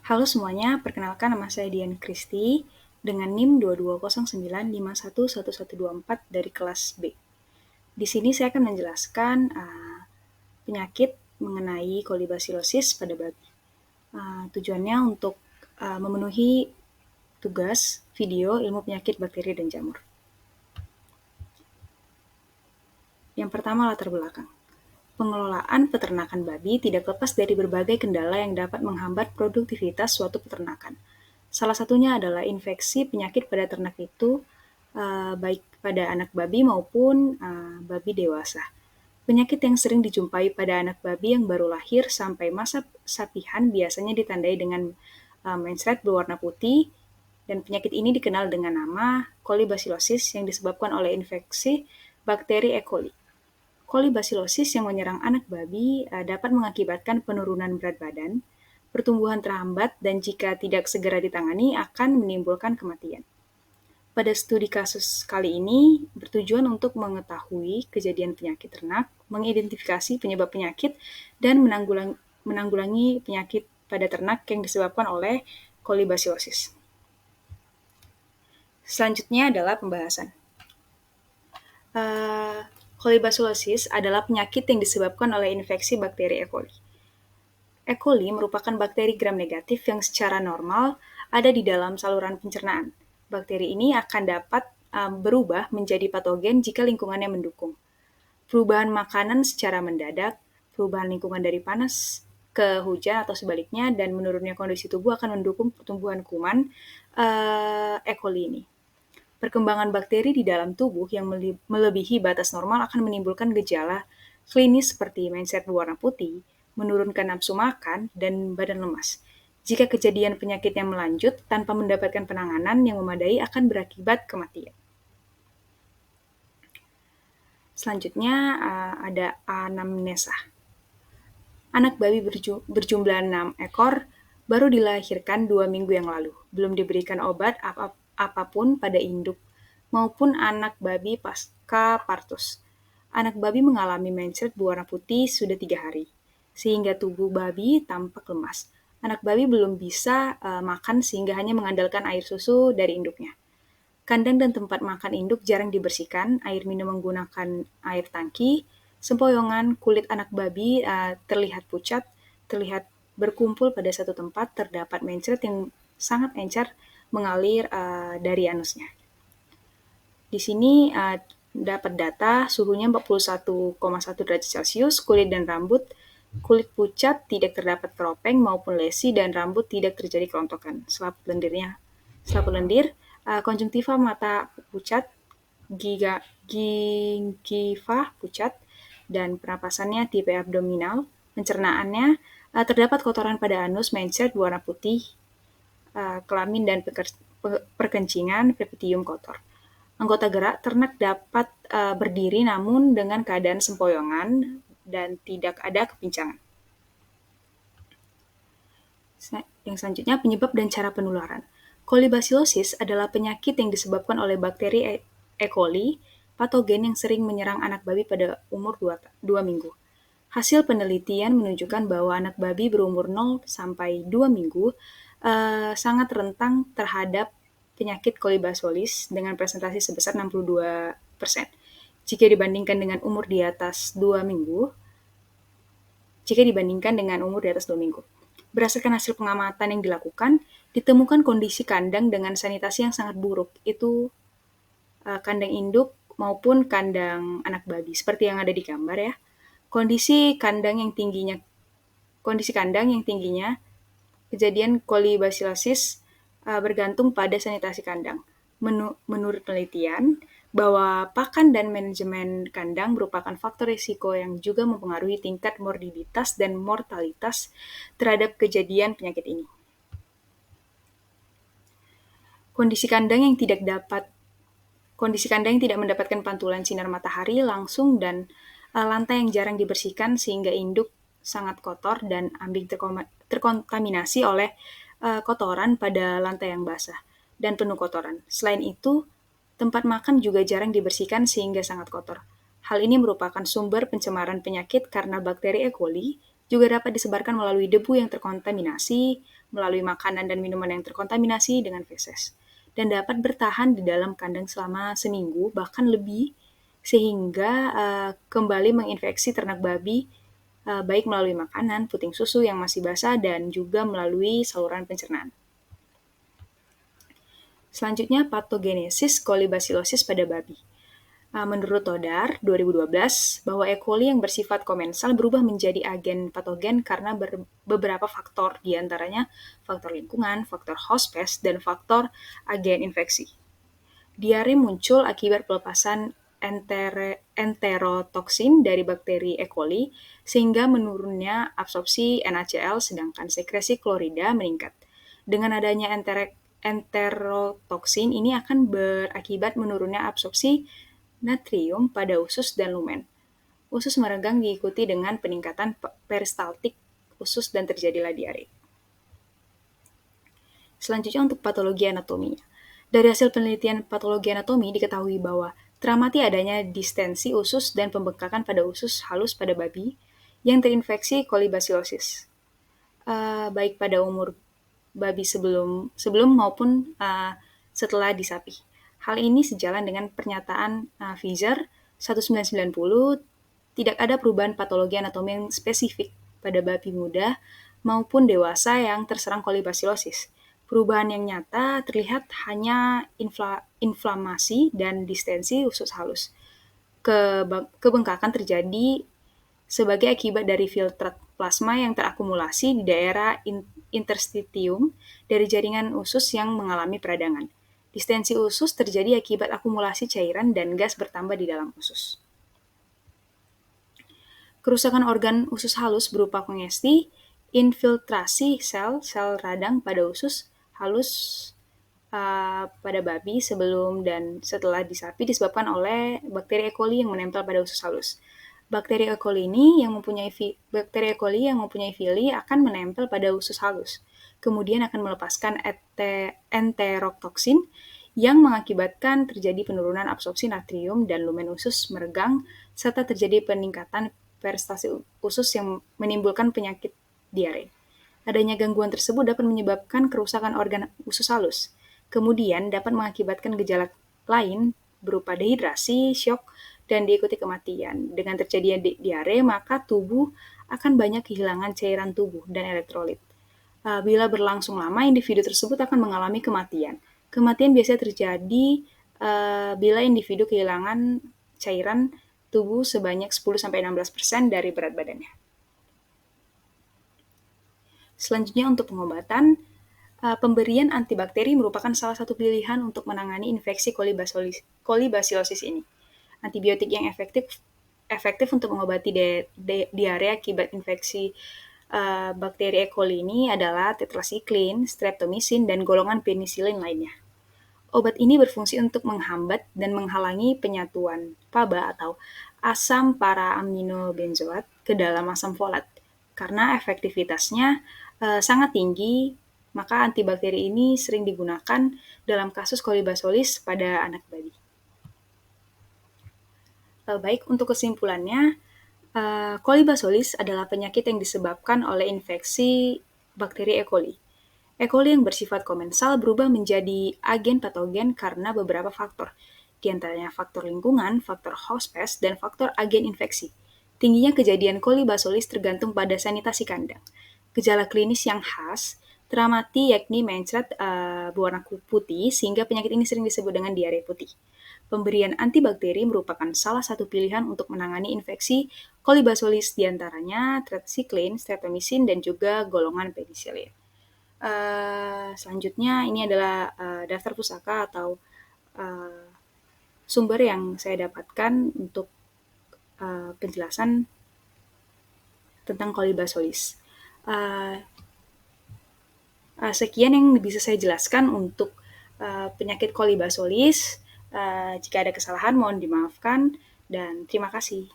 Halo semuanya, perkenalkan nama saya Dian Kristi dengan NIM 2209511124 dari kelas B. Di sini saya akan menjelaskan penyakit mengenai kolibasilosis pada babi. Tujuannya untuk memenuhi tugas video ilmu penyakit bakteri dan jamur. Yang pertama, latar belakang. Pengelolaan peternakan babi tidak lepas dari berbagai kendala yang dapat menghambat produktivitas suatu peternakan. Salah satunya adalah infeksi penyakit pada ternak itu, baik pada anak babi maupun babi dewasa. Penyakit yang sering dijumpai pada anak babi yang baru lahir sampai masa sapihan biasanya ditandai dengan mencret berwarna putih, dan penyakit ini dikenal dengan nama kolibasilosis yang disebabkan oleh infeksi bakteri E. coli. Kolibasilosis yang menyerang anak babi dapat mengakibatkan penurunan berat badan, pertumbuhan terhambat, dan jika tidak segera ditangani akan menimbulkan kematian. Pada studi kasus kali ini bertujuan untuk mengetahui kejadian penyakit ternak, mengidentifikasi penyebab penyakit, dan menanggulangi penyakit pada ternak yang disebabkan oleh kolibasilosis. Selanjutnya adalah pembahasan. Kolibasilosis adalah penyakit yang disebabkan oleh infeksi bakteri E. coli. E. coli merupakan bakteri gram negatif yang secara normal ada di dalam saluran pencernaan. Bakteri ini akan dapat berubah menjadi patogen jika lingkungannya mendukung. Perubahan makanan secara mendadak, perubahan lingkungan dari panas ke hujan atau sebaliknya, dan menurunnya kondisi tubuh akan mendukung pertumbuhan kuman E. coli ini. Perkembangan bakteri di dalam tubuh yang melebihi batas normal akan menimbulkan gejala klinis seperti mencret berwarna putih, menurunkan nafsu makan, dan badan lemas. Jika kejadian penyakitnya melanjut tanpa mendapatkan penanganan yang memadai akan berakibat kematian. Selanjutnya ada anamnesa. Anak babi berjumlah 6 ekor baru dilahirkan 2 minggu yang lalu. Belum diberikan obat apapun pada induk maupun anak babi pasca partus. Anak babi mengalami mencret berwarna putih sudah 3 hari, sehingga tubuh babi tampak lemas. Anak babi belum bisa makan sehingga hanya mengandalkan air susu dari induknya. Kandang dan tempat makan induk jarang dibersihkan, air minum menggunakan air tangki, sempoyongan kulit anak babi terlihat pucat, terlihat berkumpul pada satu tempat, terdapat mencret yang sangat encer mengalir dari anusnya. Di sini dapat data suhunya 41,1 derajat Celcius, kulit dan rambut, kulit pucat, tidak terdapat keropeng maupun lesi, dan rambut tidak terjadi kerontokan. Selaput lendir, konjungtiva mata pucat, gingiva pucat, dan pernapasannya tipe abdominal. Pencernaannya terdapat kotoran pada anus, mencret berwarna putih, kelamin dan perkencingan, peripetium kotor. Anggota gerak ternak dapat berdiri namun dengan keadaan sempoyongan dan tidak ada kepincangan. Yang selanjutnya, penyebab dan cara penularan. Kolibasilosis adalah penyakit yang disebabkan oleh bakteri E. coli, patogen yang sering menyerang anak babi pada umur 2 minggu. Hasil penelitian menunjukkan bahwa anak babi berumur 0 sampai 2 minggu sangat rentan terhadap penyakit kolibasilosis dengan presentasi sebesar 62%. Jika dibandingkan dengan umur di atas 2 minggu, Berdasarkan hasil pengamatan yang dilakukan, ditemukan kondisi kandang dengan sanitasi yang sangat buruk, itu kandang induk maupun kandang anak babi, seperti yang ada di gambar ya. Kondisi kandang yang tingginya, kejadian kolibasilosis bergantung pada sanitasi kandang. Menurut penelitian, bahwa pakan dan manajemen kandang merupakan faktor risiko yang juga mempengaruhi tingkat morbiditas dan mortalitas terhadap kejadian penyakit ini. Kondisi kandang yang tidak mendapatkan pantulan sinar matahari langsung dan lantai yang jarang dibersihkan sehingga induk sangat kotor dan ambing terkontaminasi oleh kotoran pada lantai yang basah dan penuh kotoran. Selain itu, tempat makan juga jarang dibersihkan sehingga sangat kotor. Hal ini merupakan sumber pencemaran penyakit karena bakteri E. coli Juga dapat disebarkan melalui debu yang terkontaminasi, melalui makanan dan minuman yang terkontaminasi dengan feses, dan dapat bertahan di dalam kandang selama seminggu bahkan lebih, sehingga kembali menginfeksi ternak babi, baik melalui makanan, puting susu yang masih basah, dan juga melalui saluran pencernaan. Selanjutnya, patogenesis kolibasilosis pada babi. Menurut Todar 2012, bahwa E. coli yang bersifat komensal berubah menjadi agen patogen karena beberapa faktor, diantaranya faktor lingkungan, faktor host pest, dan faktor agen infeksi. Diare muncul akibat pelepasan enterotoksin dari bakteri E. coli, sehingga menurunnya absorpsi NaCl sedangkan sekresi klorida meningkat. Dengan adanya enterotoksin ini akan berakibat menurunnya absorpsi natrium pada usus dan lumen. Usus meregang diikuti dengan peningkatan peristaltik usus dan terjadilah diare. Selanjutnya untuk patologi anatominya. Dari hasil penelitian patologi anatomi diketahui bahwa teramati adanya distensi usus dan pembengkakan pada usus halus pada babi yang terinfeksi kolibasilosis, baik pada umur babi sebelum maupun setelah disapi. Hal ini sejalan dengan pernyataan Pfizer 1990, tidak ada perubahan patologi anatomi yang spesifik pada babi muda maupun dewasa yang terserang kolibasilosis. Perubahan yang nyata terlihat hanya inflamasi dan distensi usus halus. Kebengkakan terjadi sebagai akibat dari filtrat plasma yang terakumulasi di daerah interstitium dari jaringan usus yang mengalami peradangan. Distensi usus terjadi akibat akumulasi cairan dan gas bertambah di dalam usus. Kerusakan organ usus halus berupa kongesti, infiltrasi sel radang pada usus halus pada babi sebelum dan setelah disapi disebabkan oleh bakteri E. coli yang menempel pada usus halus. Bakteri E. coli yang mempunyai villi akan menempel pada usus halus, kemudian akan melepaskan enterotoksin yang mengakibatkan terjadi penurunan absorpsi natrium dan lumen usus meregang serta terjadi peningkatan peristalsi usus yang menimbulkan penyakit diare. Adanya gangguan tersebut dapat menyebabkan kerusakan organ usus halus, kemudian dapat mengakibatkan gejala lain berupa dehidrasi, syok, dan diikuti kematian. Dengan terjadinya diare, maka tubuh akan banyak kehilangan cairan tubuh dan elektrolit. Bila berlangsung lama, individu tersebut akan mengalami kematian. Kematian biasanya terjadi bila individu kehilangan cairan tubuh sebanyak 10-16% dari berat badannya. Selanjutnya untuk pengobatan, pemberian antibakteri merupakan salah satu pilihan untuk menangani infeksi kolibasilosis ini. Antibiotik yang efektif untuk mengobati diare akibat infeksi bakteri E. coli ini adalah tetrasiklin, streptomycin, dan golongan penisilin lainnya. Obat ini berfungsi untuk menghambat dan menghalangi penyatuan PABA atau asam para-aminobenzoat ke dalam asam folat. Karena efektivitasnya sangat tinggi, maka antibakteri ini sering digunakan dalam kasus kolibasilosis pada anak babi. Baik, untuk kesimpulannya, kolibasilosis adalah penyakit yang disebabkan oleh infeksi bakteri E. coli. E. coli yang bersifat komensal berubah menjadi agen patogen karena beberapa faktor, di antaranya faktor lingkungan, faktor host pest, dan faktor agen infeksi. Tingginya kejadian kolibasilosis tergantung pada sanitasi kandang. Gejala klinis yang khas teramati yakni mencret berwarna putih, sehingga penyakit ini sering disebut dengan diare putih. Pemberian antibakteri merupakan salah satu pilihan untuk menangani infeksi kolibasilosis, diantaranya tetrasiklin, streptomycin, dan juga golongan penisilin. Selanjutnya ini adalah daftar pusaka atau sumber yang saya dapatkan untuk penjelasan tentang kolibasilosis. Sekian yang bisa saya jelaskan untuk penyakit kolibasilosis. Jika ada kesalahan mohon dimaafkan dan terima kasih.